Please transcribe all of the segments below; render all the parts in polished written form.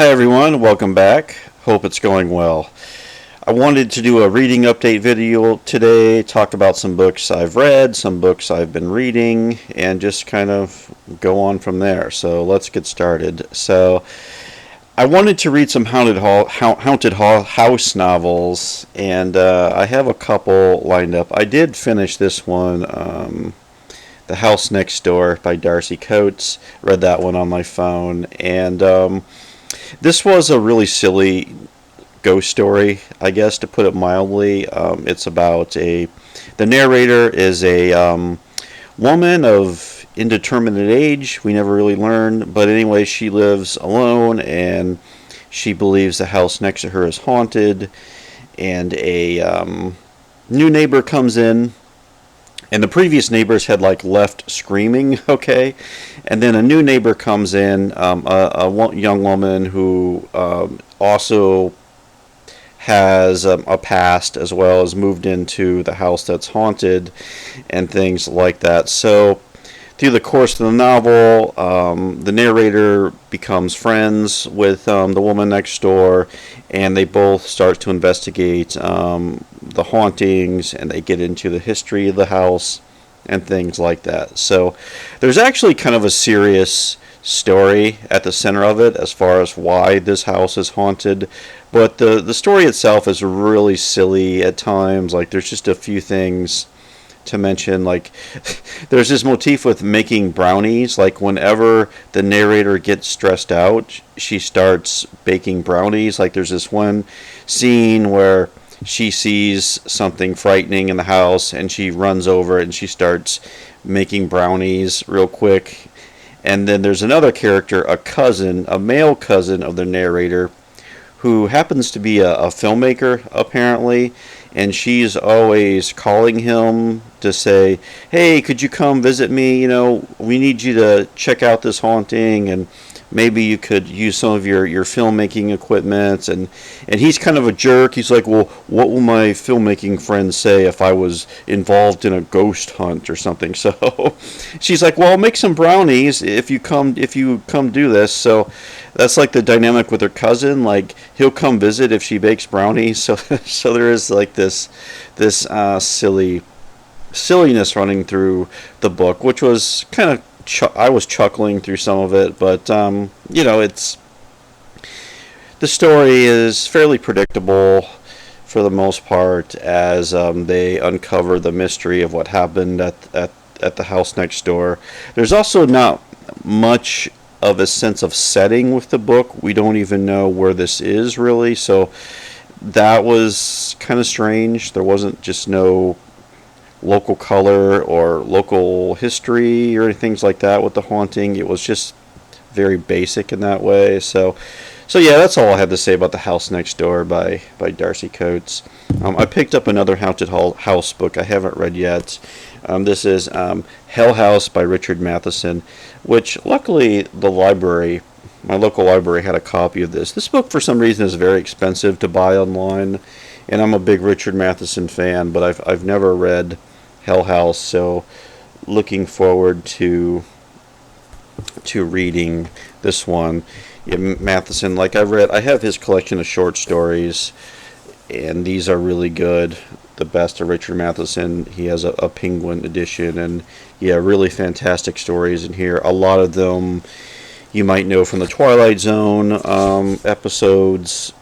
Hi everyone, welcome back. Hope it's going well. I wanted to do a reading update video today, talk about some books I've read, some books I've been reading, and just kind of go on from there. So let's get started. So I wanted to read some haunted house novels, and I have a couple lined up. I did finish this one, The House Next Door by Darcy Coates. Read that one on my phone, and this was a really silly ghost story, I guess, to put it mildly. It's about the narrator is a woman of indeterminate age. We never really learn, but anyway, she lives alone, and she believes the house next to her is haunted, and a new neighbor comes in. And the previous neighbors had left screaming, okay, and then a new neighbor comes in, a young woman who also has a past, as well as moved into the house that's haunted and things like that. So through the course of the novel, the narrator becomes friends with the woman next door, and they both start to investigate the hauntings, and they get into the history of the house and things like that. So there's actually kind of a serious story at the center of it as far as why this house is haunted, but the story itself is really silly at times. There's just a few things to mention. There's this motif with making brownies. Whenever the narrator gets stressed out, she starts baking brownies. There's this one scene where she sees something frightening in the house, and she runs over and she starts making brownies real quick. And then there's another character, a male cousin of the narrator, who happens to be a filmmaker, apparently, and she's always calling him to say, hey, could you come visit me? We need you to check out this haunting, and maybe you could use some of your filmmaking equipment. And he's kind of a jerk. He's like, well, what will my filmmaking friends say if I was involved in a ghost hunt or something? So she's like, well, I'll make some brownies if you come do this. So that's the dynamic with her cousin. He'll come visit if she bakes brownies. So there is this silliness running through the book, which was kind of I was chuckling through some of it, but it's the story is fairly predictable for the most part, as they uncover the mystery of what happened at the house next door. There's also not much of a sense of setting with the book. We don't even know where this is really, so that was kind of strange. There wasn't just no local color or local history or anything like that with the haunting. It was just very basic in that way. So yeah, that's all I have to say about The House Next Door by Darcy Coates. I picked up another haunted house book I haven't read yet. This is Hell House by Richard Matheson, which luckily my local library had a copy of this. This book for some reason is very expensive to buy online, and I'm a big Richard Matheson fan, but I've never read Hell House, so looking forward to reading this one. Yeah, Matheson, I have his collection of short stories, and these are really good. The best of Richard Matheson. He has a Penguin edition, and yeah, really fantastic stories in here. A lot of them you might know from the Twilight Zone episodes.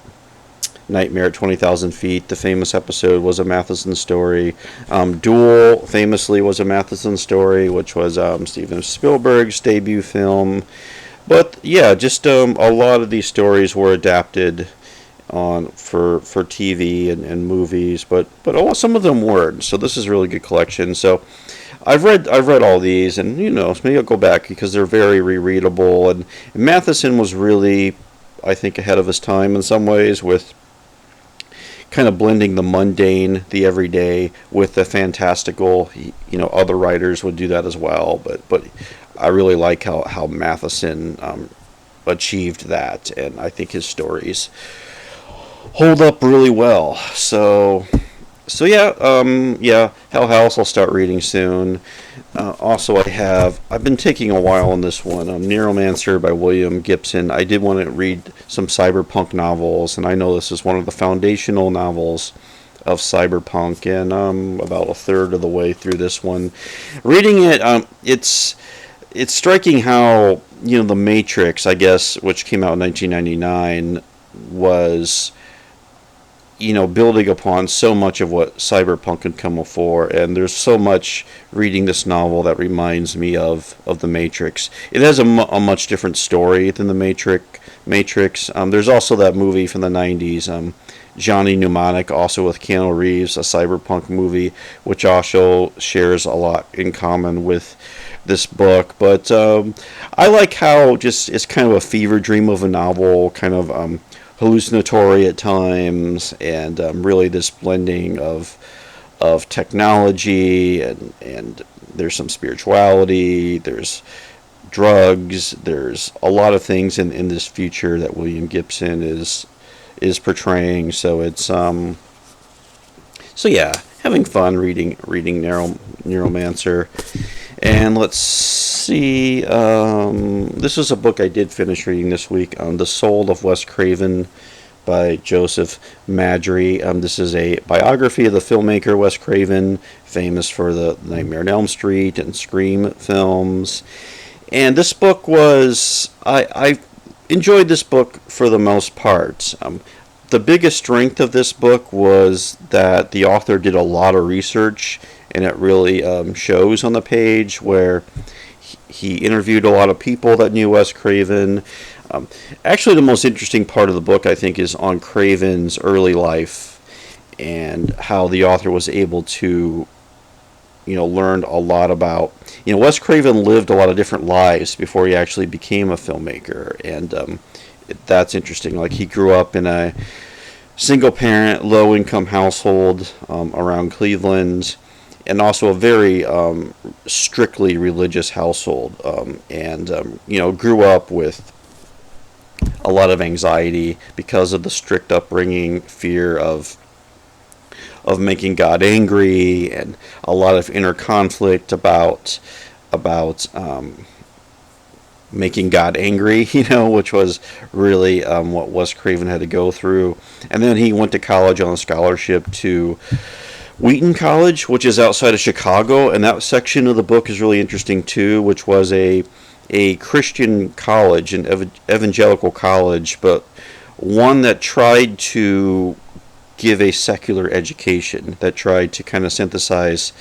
Nightmare at 20,000 Feet, the famous episode, was a Matheson story. Duel, famously, was a Matheson story, which was Steven Spielberg's debut film. But yeah, just a lot of these stories were adapted for TV and movies, but some of them weren't. So this is a really good collection. So I've read all these, and maybe I'll go back because they're very rereadable. And Matheson was really, I think, ahead of his time in some ways, with kind of blending the mundane, the everyday, with the fantastical. Other writers would do that as well, but I really like how Matheson achieved that, and I think his stories hold up really well. So So yeah, Hell House I'll start reading soon. Also, I've been taking a while on this one. Neuromancer by William Gibson. I did want to read some cyberpunk novels, and I know this is one of the foundational novels of cyberpunk, and I'm about a third of the way through this one. Reading it, it's striking how The Matrix, I guess, which came out in 1999, was building upon so much of what cyberpunk had come before, and there's so much reading this novel that reminds me of The Matrix. It has a much different story than The Matrix. There's also that movie from the 90s, Johnny Mnemonic, also with Keanu Reeves, a cyberpunk movie, which also shares a lot in common with this book. But I like how just it's kind of a fever dream of a novel, kind of hallucinatory at times, and really this blending of technology, and there's some spirituality, there's drugs, there's a lot of things in this future that William Gibson is portraying. So it's so yeah, having fun reading Neuromancer. And let's see, this is a book I did finish reading this week, The Soul of Wes Craven by Joseph Maddrey. This is a biography of the filmmaker Wes Craven, famous for the Nightmare on Elm Street and Scream films. And this book I enjoyed this book for the most part. The biggest strength of this book was that the author did a lot of research, and it really shows on the page, where he interviewed a lot of people that knew Wes Craven. Actually, the most interesting part of the book, I think, is on Craven's early life, and how the author was able to, learn a lot about. Wes Craven lived a lot of different lives before he actually became a filmmaker, and that's interesting. Like, he grew up in a single-parent, low-income household around Cleveland, and also a very strictly religious household, and grew up with a lot of anxiety because of the strict upbringing, fear of making God angry, and a lot of inner conflict about making God angry, which was really what Wes Craven had to go through. And then he went to college on a scholarship to Wheaton College, which is outside of Chicago, and that section of the book is really interesting too, which was a Christian college, an evangelical college, but one that tried to give a secular education, that tried to kind of synthesize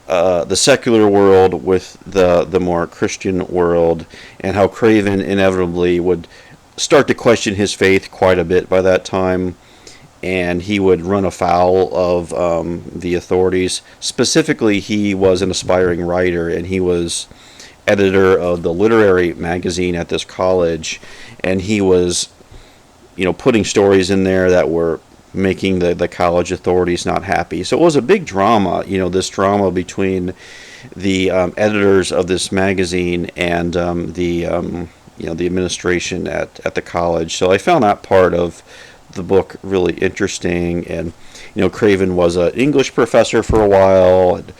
the secular world with the more Christian world, and how Craven inevitably would start to question his faith quite a bit by that time, and he would run afoul of the authorities. Specifically, he was an aspiring writer, and he was editor of the literary magazine at this college, and he was putting stories in there that were making the college authorities not happy. So it was a big drama, this drama between the editors of this magazine and the administration at the college. So I found that part of the book really interesting. And Craven was an English professor for a while, and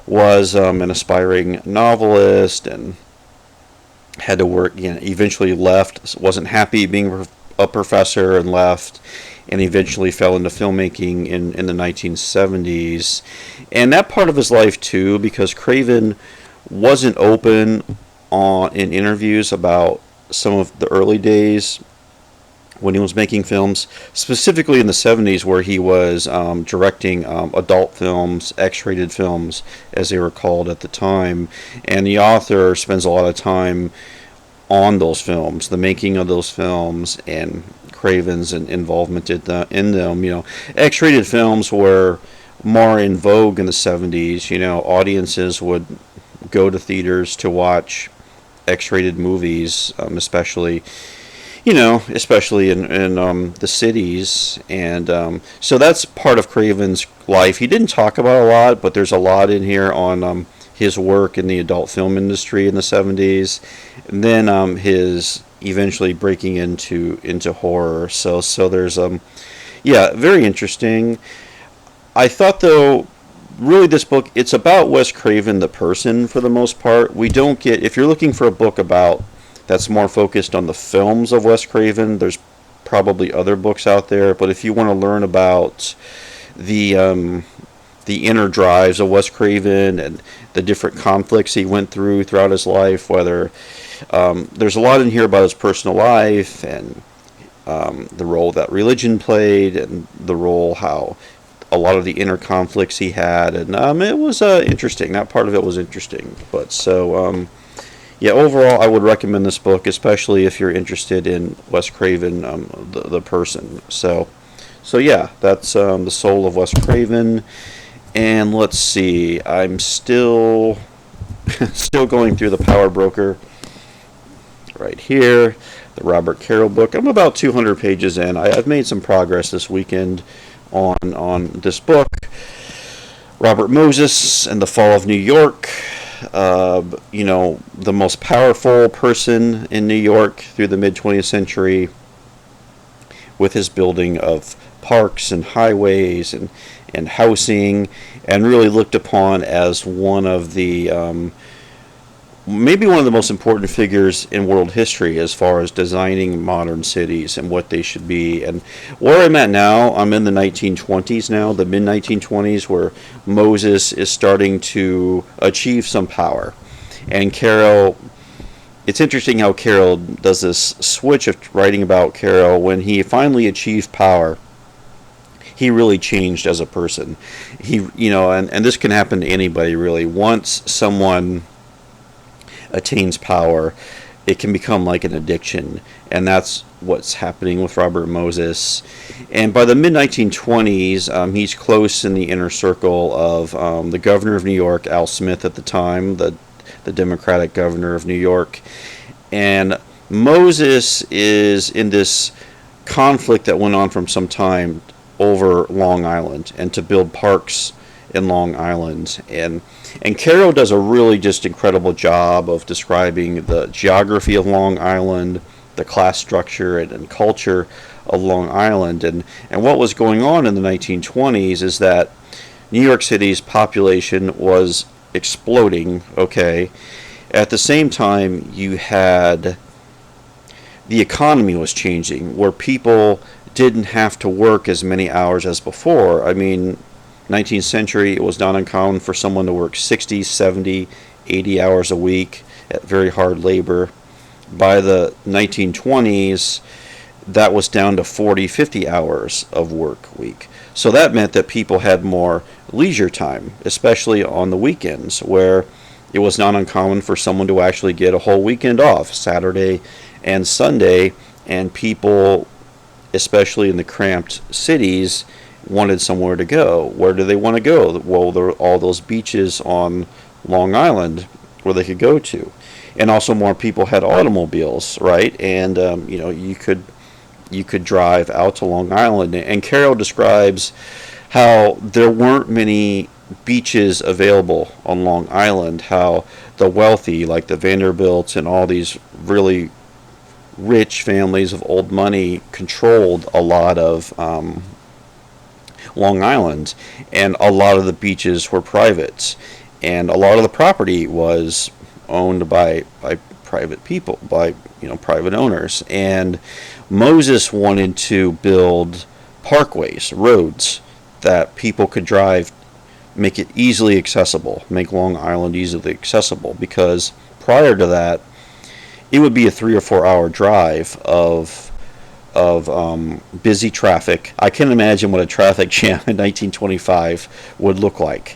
was an aspiring novelist, and had to work, eventually left, wasn't happy being a professor, and left, and eventually fell into filmmaking in the 1970s. And that part of his life too, because Craven wasn't open in interviews about some of the early days when he was making films, specifically in the 70s, where he was directing adult films, X-rated films, as they were called at the time. And the author spends a lot of time on those films, the making of those films, and Craven's involvement in them. X-rated films were more in vogue in the 70s. Audiences would go to theaters to watch X-rated movies, especially in the cities. And so that's part of Craven's life. He didn't talk about a lot, but there's a lot in here on his work in the adult film industry in the 70s, and then his eventually breaking into horror. So there's very interesting. I thought, though, really this book, it's about Wes Craven, the person, for the most part. We don't get, if you're looking for a book about, that's more focused on the films of Wes Craven, there's probably other books out there. But if you want to learn about the inner drives of Wes Craven and the different conflicts he went throughout his life, whether there's a lot in here about his personal life and the role that religion played and the role how a lot of the inner conflicts he had, and it was interesting. That part of it was interesting. But so yeah, overall, I would recommend this book, especially if you're interested in Wes Craven, the person. So yeah, that's The Soul of Wes Craven. And let's see, I'm still going through The Power Broker right here, the Robert Caro book. I'm about 200 pages in. I've made some progress this weekend on this book. Robert Moses and the Fall of New York. The most powerful person in New York through the mid-20th century, with his building of parks and highways and housing, and really looked upon as one of the maybe one of the most important figures in world history as far as designing modern cities and what they should be. And where I'm at now, I'm in the 1920s now, the mid-1920s, where Moses is starting to achieve some power. And Caro, it's interesting how Caro does this switch of writing about Caro. When he finally achieved power, he really changed as a person. And this can happen to anybody really. Once someone attains power, it can become like an addiction, and that's what's happening with Robert Moses. And by the mid-1920s, he's close in the inner circle of the governor of New York, Al Smith at the time, the Democratic governor of New York. And Moses is in this conflict that went on for some time over Long Island and to build parks in Long Island. And Caro does a really just incredible job of describing the geography of Long Island, the class structure and culture of Long Island. And what was going on in the 1920s is that New York City's population was exploding, okay? At the same time, you had the economy was changing, where people didn't have to work as many hours as before. I mean, 19th century, it was not uncommon for someone to work 60, 70, 80 hours a week at very hard labor. By the 1920s, that was down to 40, 50 hours of work week. So that meant that people had more leisure time, especially on the weekends, where it was not uncommon for someone to actually get a whole weekend off, Saturday and Sunday, and people, especially in the cramped cities, wanted somewhere to go. Where do they want to go? Well, there are all those beaches on Long Island where they could go to. And also more people had automobiles, right? And you could drive out to Long Island. And Caro describes how there weren't many beaches available on Long Island, how the wealthy, like the Vanderbilts and all these really rich families of old money, controlled a lot of Long Island, and a lot of the beaches were private, and a lot of the property was owned by private people, by private owners. And Moses wanted to build parkways, roads that people could drive, make it easily accessible, make Long Island easily accessible, because prior to that, it would be a 3 or 4 hour drive of busy traffic. I can imagine what a traffic jam in 1925 would look like,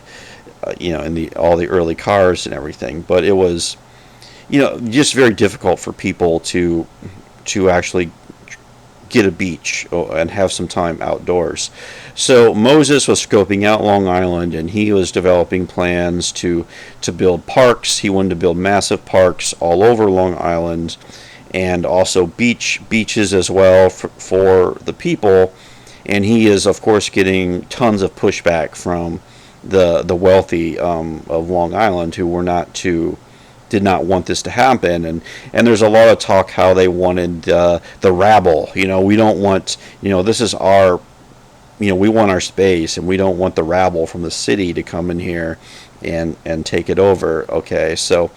in all the early cars and everything. But it was, just very difficult for people to actually get a beach and have some time outdoors. So Moses was scoping out Long Island, and he was developing plans to build parks. He wanted to build massive parks all over Long Island, and also beaches as well for the people. And he is, of course, getting tons of pushback from the wealthy of Long Island, who did not want this to happen. And there's a lot of talk how they wanted the rabble. We don't want, this is our we want our space, and we don't want the rabble from the city to come in here and take it over. Okay, so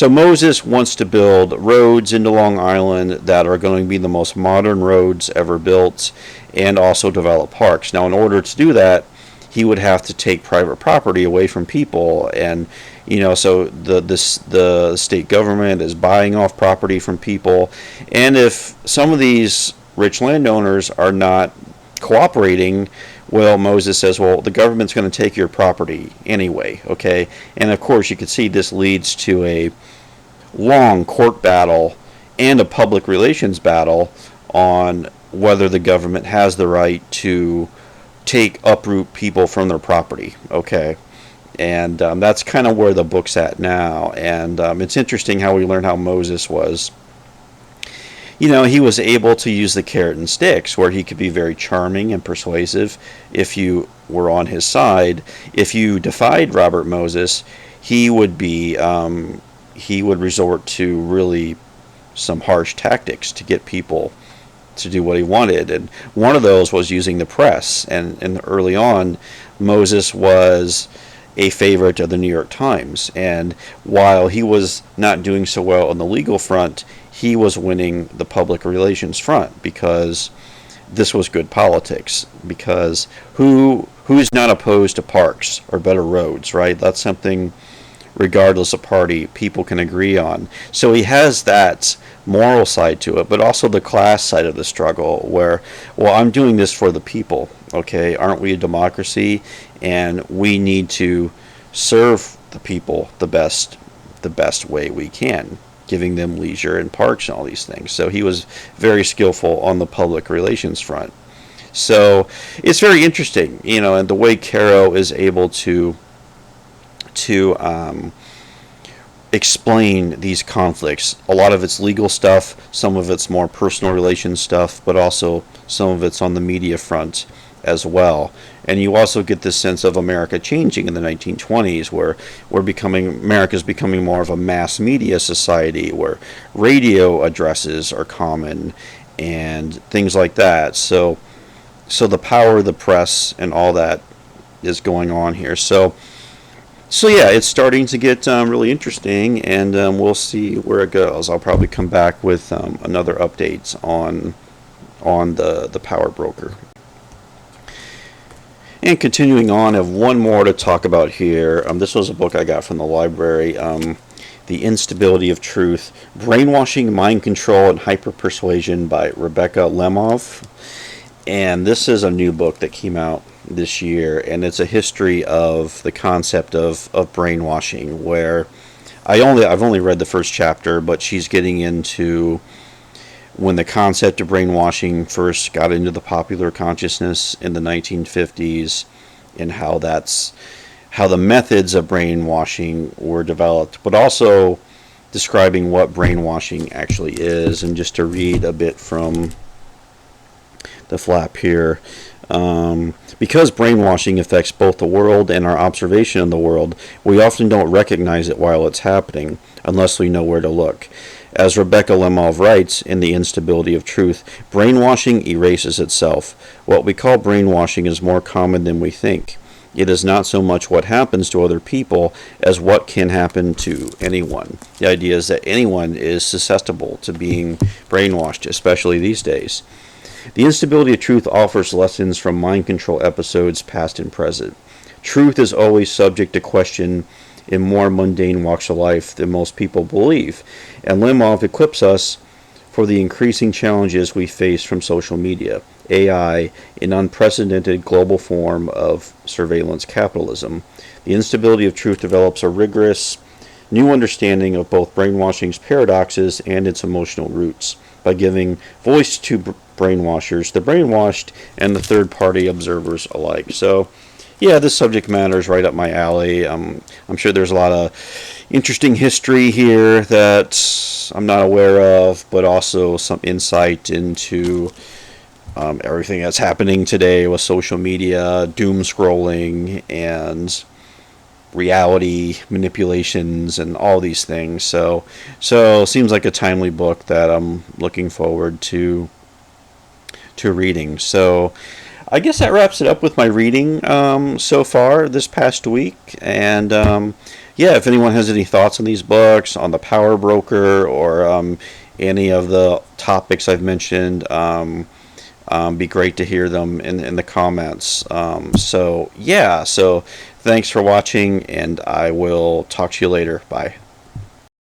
Moses wants to build roads into Long Island that are going to be the most modern roads ever built, and also develop parks. Now, in order to do that, he would have to take private property away from people, and so the state government is buying off property from people, and if some of these rich landowners are not cooperating, well, Moses says, well, the government's going to take your property anyway, okay? And of course, you can see this leads to a long court battle and a public relations battle on whether the government has the right to uproot people from their property, okay? And that's kind of where the book's at now. And it's interesting how we learn how Moses was. He was able to use the carrot and sticks, where he could be very charming and persuasive if you were on his side. If you defied Robert Moses, he would resort to really some harsh tactics to get people to do what he wanted. And one of those was using the press. And early on, Moses was a favorite of the New York Times. And while he was not doing so well on the legal front, he was winning the public relations front, because this was good politics. Because who's not opposed to parks or better roads, right? That's something, regardless of party, people can agree on. So he has that moral side to it, but also the class side of the struggle, where, well, I'm doing this for the people, okay? Aren't we a democracy? And we need to serve the people the best way we can, giving them leisure and parks and all these things. So he was very skillful on the public relations front. So it's very interesting, and the way Caro is able to explain these conflicts. A lot of it's legal stuff, some of it's more personal relations stuff, but also some of it's on the media front as well. And you also get this sense of America changing in the 1920s, where America's becoming more of a mass media society, where radio addresses are common and things like that. So the power of the press and all that is going on here. So yeah, it's starting to get really interesting, and we'll see where it goes. I'll probably come back with another update on the power broker. And continuing on, I have one more to talk about here. This was a book I got from the library, The Instability of Truth, Brainwashing, Mind Control, and Hyper-Persuasion by Rebecca Lemov. And this is a new book that came out this year, and it's a history of the concept of brainwashing, where I've only read the first chapter, but she's getting into when the concept of brainwashing first got into the popular consciousness in the 1950s, and how the methods of brainwashing were developed, but also describing what brainwashing actually is. And just to read a bit from the flap here. Because brainwashing affects both the world and our observation of the world, we often don't recognize it while it's happening, unless we know where to look. As Rebecca Lemov writes in The Instability of Truth, brainwashing erases itself. What we call brainwashing is more common than we think. It is not so much what happens to other people as what can happen to anyone. The idea is that anyone is susceptible to being brainwashed, especially these days. The Instability of Truth offers lessons from mind control episodes past and present. Truth is always subject to question in more mundane walks of life than most people believe, and Lemov equips us for the increasing challenges we face from social media, AI, an unprecedented global form of surveillance capitalism. The Instability of Truth develops a rigorous new understanding of both brainwashing's paradoxes and its emotional roots by giving voice to brainwashers, the brainwashed, and the third-party observers alike. So, yeah, this subject matter is right up my alley. I'm sure there's a lot of interesting history here that I'm not aware of, but also some insight into everything that's happening today with social media, doom scrolling, and reality manipulations, and all these things. So seems like a timely book that I'm looking forward to reading. So I guess that wraps it up with my reading so far this past week. And yeah, if anyone has any thoughts on these books, on the Power Broker, or any of the topics I've mentioned, be great to hear them in the comments. So yeah, so thanks for watching, and I will talk to you later. Bye.